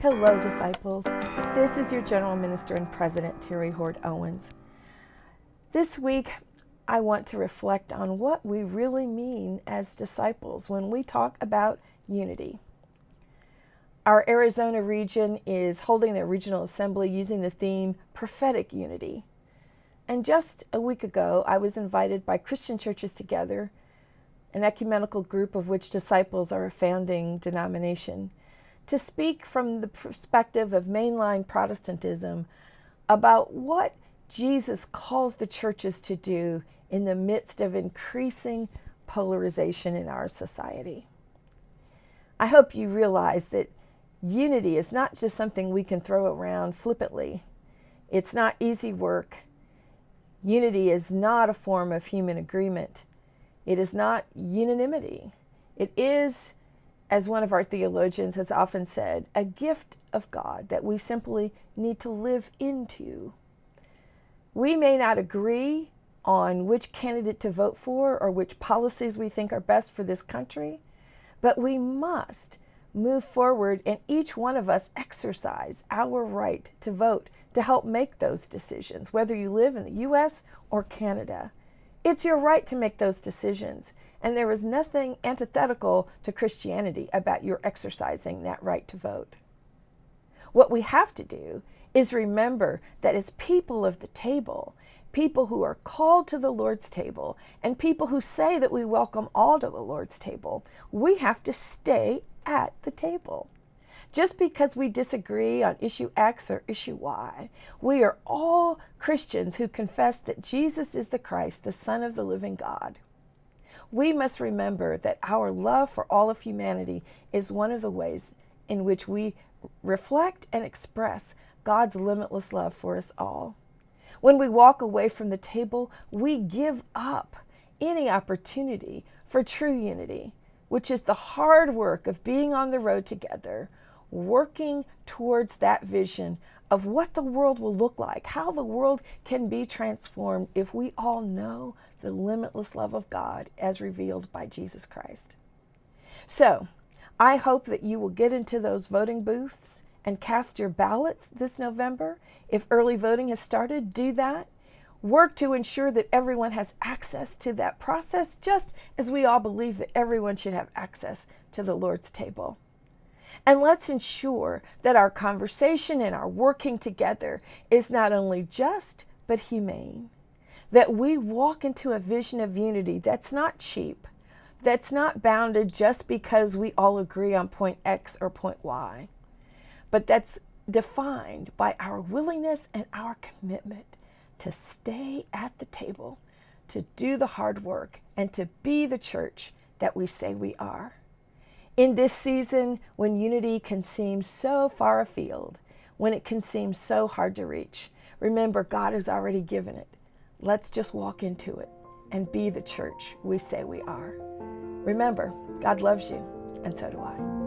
Hello, disciples. This is your General Minister and President, Terri Hord Owens. This week, I want to reflect on what we really mean as disciples when we talk about unity. Our Arizona region is holding their regional assembly using the theme Prophetic Unity. And just a week ago, I was invited by Christian Churches Together, an ecumenical group of which disciples are a founding denomination, to speak from the perspective of mainline Protestantism about what Jesus calls the churches to do in the midst of increasing polarization in our society. I hope you realize that unity is not just something we can throw around flippantly. It's not easy work. Unity is not a form of human agreement. It is not unanimity. It is, as one of our theologians has often said, a gift of God that we simply need to live into. We may not agree on which candidate to vote for or which policies we think are best for this country, but we must move forward and each one of us exercise our right to vote to help make those decisions, whether you live in the U.S. or Canada. It's your right to make those decisions, and there is nothing antithetical to Christianity about your exercising that right to vote. What we have to do is remember that as people of the table, people who are called to the Lord's table, and people who say that we welcome all to the Lord's table, we have to stay at the table. Just because we disagree on issue X or issue Y, we are all Christians who confess that Jesus is the Christ, the Son of the living God. We must remember that our love for all of humanity is one of the ways in which we reflect and express God's limitless love for us all. When we walk away from the table, we give up any opportunity for true unity, which is the hard work of being on the road together, working towards that vision of what the world will look like, how the world can be transformed if we all know the limitless love of God as revealed by Jesus Christ. So, I hope that you will get into those voting booths and cast your ballots this November. If early voting has started, do that. Work to ensure that everyone has access to that process, just as we all believe that everyone should have access to the Lord's table. And let's ensure that our conversation and our working together is not only just, but humane. That we walk into a vision of unity that's not cheap, that's not bounded just because we all agree on point X or point Y, but that's defined by our willingness and our commitment to stay at the table, to do the hard work, and to be the church that we say we are. In this season, when unity can seem so far afield, when it can seem so hard to reach, remember God has already given it. Let's just walk into it and be the church we say we are. Remember, God loves you, and so do I.